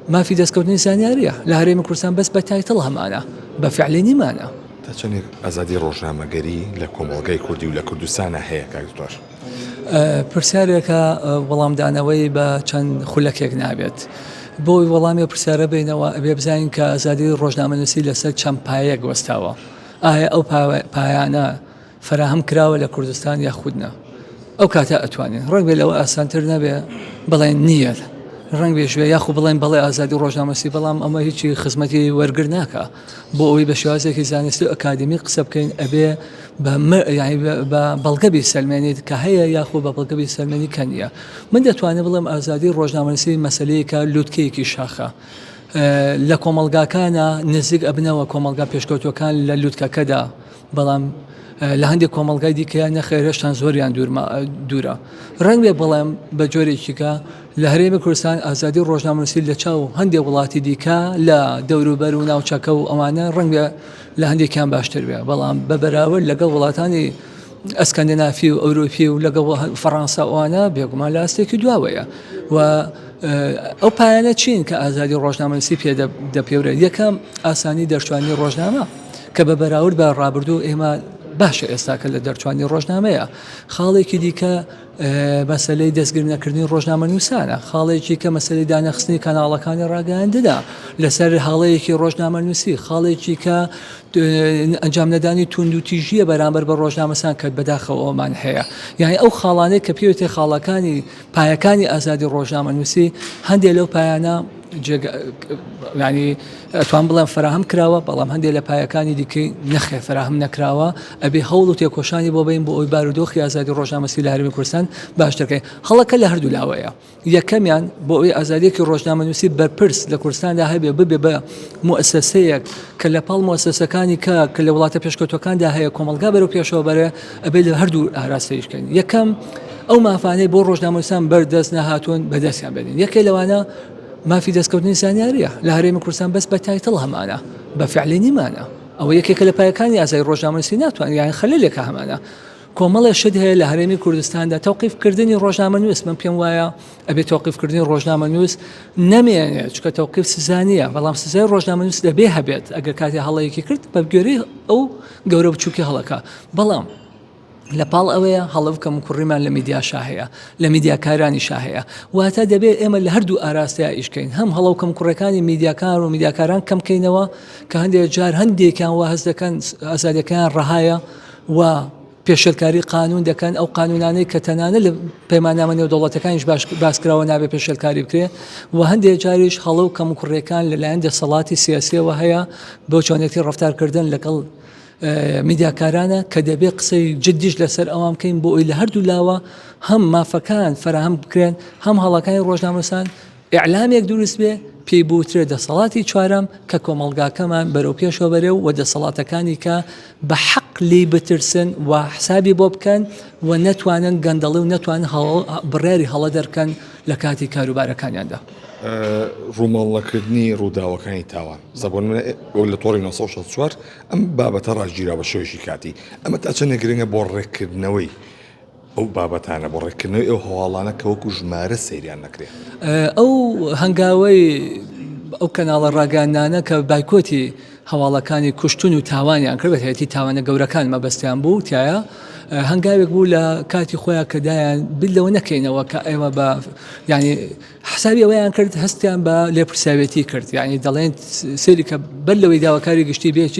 ما في دەستکەوتنی زانیاریە لە هەرێمی کوردستان بەس بە تایتڵ هەمانە بە فعلی نیمانە. تا چەندێک ئازادی ڕۆژنامەگەری لە کۆمەڵگەی کوردی و لە کوردستانە هەیە کاکتۆر؟ پرسیارێکە وەڵامدانەوەی بە چەند خولەکێک نابێت. بۆی وەڵامی پرسیارە بینەوە ئەبێ بزانین کە ئازادی ڕۆژنامەنووسی لەسەر چەند پایەک وەستاوە. ئایا ئەو پایانە فراهم کراوە لە کوردستان یاخودنا؟ ئەو کاتە ئەتوانین ڕەنگ بێ لەوە ئاسانتر نەبێ بڵێن نییە، ڕەنگ بێژوێ یاخو بڵێن بەڵێ ئازادی ڕۆژنامەسی، بەڵام ئەمە هیچی خزمەتی وەرگر ناکە بۆ ئەوی بە شێوازێکی زانستی ئەکادمی قسە بکەین ئەبێ بە بەڵگەبی سەلمێنیت کە هەیە یاخو بە بەڵگەبی سەلمێنی کە نییە. من دەتوانێت بڵێم ئازادی ڕۆژنامەنووسی مەسەلەیەکە لووتکەیەکی شاخە لە کۆمەڵگاکانە نزیک ئەبنەوە کۆمەڵگا پێشکەوتوەکان لە لووتکەکەدا، بەڵام لە هەندێک کۆمەڵگای دیکە نەخێرشتان زۆریان دوورە. ڕەنگ بێ بڵێم بە جۆرێکیکە لە هەرێمی کوردستان ئازادی ڕۆژنامەنووسی لە چاو هەندێک وڵاتی دیکە لە دەوروبەر و ناوچەکە و ئەوانە ڕەنگ بێ لە هەندێکیان باشتر بێ، بەڵام بە بەراورد لەگەڵ وڵاتانی ئەسکەندینافی و ئەوروپی و لەگەڵ فەڕەنسا ئەوانە بێگومان لە ئاستێکی دواوەیە. و ئەو پایانە چین کە ئازادی ڕۆژنامەنووسی پێ دەپێورێت؟ یەکەم ئاسانی دەرچوانی ڕۆژنامە کە بە بەراورد بە ڕابردوو ئێمە باشە ئێستاکە لە دەرچوانی ڕۆژنامەیە. خاڵێکی دیکە مەسەلەی دەستگیر نەکردنی ڕۆژنامەنووسانە، خاڵێکی کە مەسەلەی دانەخستنی کەناڵەکانی ڕاگەیاندندا لەسەر هاڵەیەکی ڕۆژنامەنووسی، خاڵێکی کە ئەنجام نەدانی توند و تیژیە بەرامبەر بە ڕۆژنامەسان کە بەداخەوەمان هەیە. یعنی ئەو خاڵانەی کە پێوتێ خاڵەکانی پایەکانی ئازادی ڕۆژنامەنووسی هەندێک لەو پایانە ینی ئەتوان بڵێم فراهم کراوە، بەڵام هەندێک لە پایەکانی دیکەی نەخێ فراهم نەکراوە. ئەبێ هەوڵ و تێکۆشانی بۆ بین بۆ ئەوی بارودۆخی ئازادی ڕۆژنامەنووسی لە هەرێمی کوردستان باشترکەی. هەڵەکە لە هەردوو لاوەیە. یەکەمیان بۆ ئەوی ئازادیەکی ڕۆژنامەنووسی بەرپرس لە کوردستاندا هەبێ ببێ بە مؤسسەیەک کە لە پاڵ مؤسسەکانی کە لە وڵاتە پێشکەوتوەکاندا هەیە کۆمەڵگا بەرەو پێشەوە بەرێ ئەبێ لە هەردوو ئاراستەیشکەین. یەکەم ئەو مافانەی بۆ ڕۆژنامەنووسان بەردەست نەهاتوون بەدەستیان بێنین. یەکێ لەوانە مافی دەستکەوتنی زانیاریە لە هەرێمی کوردستان بەس بە تایتڵ هەمانە بە فعلی نیمانە. ئەوە یەکێکە لە پایەکانی ئازادی ڕۆژنامەنووسی ناتوانین یان خەلەلێکە هەمانە. کۆمەڵێ شت هەیە لە هەرێمی کوردستاندا تەوقیفکردنی ڕۆژنامەنووس، من پێم وایە ئەبێ تەوقیفکردنی ڕۆژنامەنووس نەمێنێت چکە تەوقیف سزانیە، بەڵام سزای ڕۆژنامەنووس دەبێ هەبێت ئەگەر کاتی هەڵەیەکی کرد بە گوێرەی ئەو گەورە بچووکی هەڵەکە. بەڵام لە پاڵ ئەوەیە هەڵە بکەم کوڕیمان لە میدیاشا هەیە، لە میدیاکارانی شاهەیە، واتە دەبێت ئێمە لە هەردوو ئاراستەیە ئیشکەین. هەم هەڵەوکەم کوڕەکانی میدیاکار و میدیاکاران کەمکەینەوە کە هەندێک جار هەندێکیان وا هەست دەکەن ئازادیەکەیان ڕەهایە و پێشێلکاری قانون دەکەن، ئەو قانونانەی کە تەنانە لە پەیماننامە نێودەوڵەتەکانیش باسکراوە نابێت پێشێلکاری بکرێ. و هەندێک جاریش هەڵە و کەم کوڕەکان لەلایەن دەسەڵاتی سیاسیەوە هەیە بۆ چۆنێتی ڕەفتارکردن لەگەڵ میدیاکارانە کە دەبێ قسەی جدیش لەسەر ئەوام بکەین بۆ ئەوی لە هەردوو لاوە هەم مافەکان فراهم بکرێن، هەم هەڵەکانی ڕۆژنامەنووسان ئیعلامێک دروست بێ پێی بوترێ دەسەڵاتی چوارەم کە کۆمەڵگاکەمان بەرەو پێشەوە بەرێ و دەسەڵاتەکانی کە بە حەق لی بترسن و حسابی بۆ بکەن و نەتوانن گەندەڵی و نەتوانن بڕیاری هەڵە دەرکەن لە کاتی کاروبارەکانیاندا. ڕوومەڵەکردنی ڕووداوەکانی تاوان زەبوون لە تۆڕی 1964 ئەم بابەتە ڕاجگیرا بە شێوەیەکی کاتی ئەمە تا چەندێک گرنگە بۆ ڕێککردنەوەی ئەو بابەتانە، بۆ ڕێککردنەوەی ئەو هەواڵانە کە وەکو ژمارە سەیریان نەکرێت. ئەو هەنگاوەی ئەو کەناڵە ڕاگەاندانە کە بایکۆتی هەواڵەکانی کوشتن و تاوانیان کرد، بەتایبەتی تاوانە گەورەکان مەبەستیان بوو، تایە هەنگاوێک بوو لە کاتی خۆیان کە دایان بیلەوە نەکەینەوە کە ئێمە بە ینی حسابی ئەوەیان کرد هەستیان بە لێپرساوێتی کرد. یعنی دەڵێن سێری کە بەر لەوەی داواکاری گشتی بێت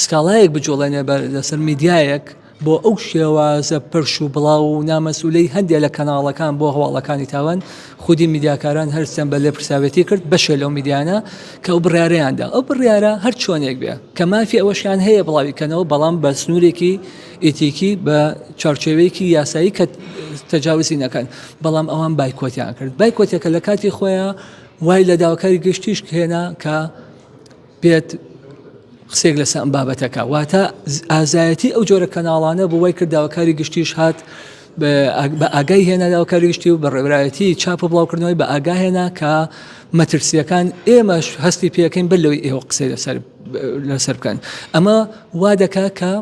سکاڵایەک بجوڵێنێ لەسەر میدیایەک بۆ ئەو شێوازە پرش و بڵاو و نامەسولەی هەندێک لە کەناڵەکان بۆ هەواڵەکانی تاوان خودی میدیاکاران هەرستیان بە لێپرساوێتی کرد بەشێ لەو میدیانە کە ئەو بڕیارەیاندا. ئەو بڕیارە هەر چۆنێک بێ کە مافی ئەوەشیان هەیە بڵاویکەنەوە، بەڵام بە سنوورێکی ئێتیکی بە چارچێوەیەکی یاسایی کە تەجاوزی نەکەن، بەڵام ئەوان بایکۆتیان کرد. بایکۆتێکە لە کاتی خۆیان وای لە داواکاری گشتیش هێنا کە بێت قسێک لەسەر ئەم بابەتەکە، واتە ئازایەتی ئەو جۆرە کەناڵانە بۆ وای کرد داواکاری گشتیش هات بە ئاگای هێنا داواکاری گشتی و بە ڕێبرایەتی چاپ و بڵاوکردنەوەی بە ئاگا هێنا کە مەترسیەکان ئێمەش هەستی پێەکەین بەر لەوەی ئێوە قسەی لەسەر بکەن. ئەمە وا دەکات کە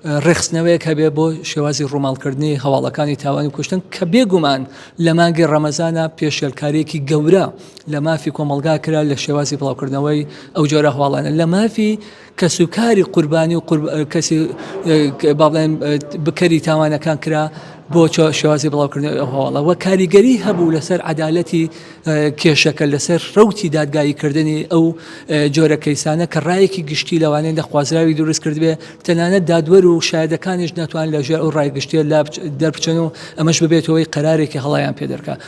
ڕێخستنەوەیەک هەبێ بۆ شێوازی ڕووماڵکردنی هەواڵەکانی تاوانی کوشتن کە بێگومان لە مانگی ڕەمەزانە پێشێلکاریەکی گەورە لە مافی کۆمەلگا کرا لە شێوازی بڵاوکردنەوەی ئەو جۆرە هەواڵانە لە مافی کەسوکاری قوربانی و کەسی باڵێن بکەری تاوانەکان کرا بۆ شێوازی بڵاوکردنەوەی ئەو هەواڵە وە کاریگەری هەبوو لەسەر عەدالەتی کێشەکە لەسەر ڕەوتی دادگاییکردنی ئەو جۆرە کەیسانە کە ڕایەکی گشتی لەوانەیە دەخوازراوی دروست کردبێ تەنانەت دادوەر و شایەدەکانیش ناتوان لەژێر ئەو ڕایگشتیە دەربچن و ئەمەش ببێتەوەی قەرارێکی هەڵایان پێ دەرکات.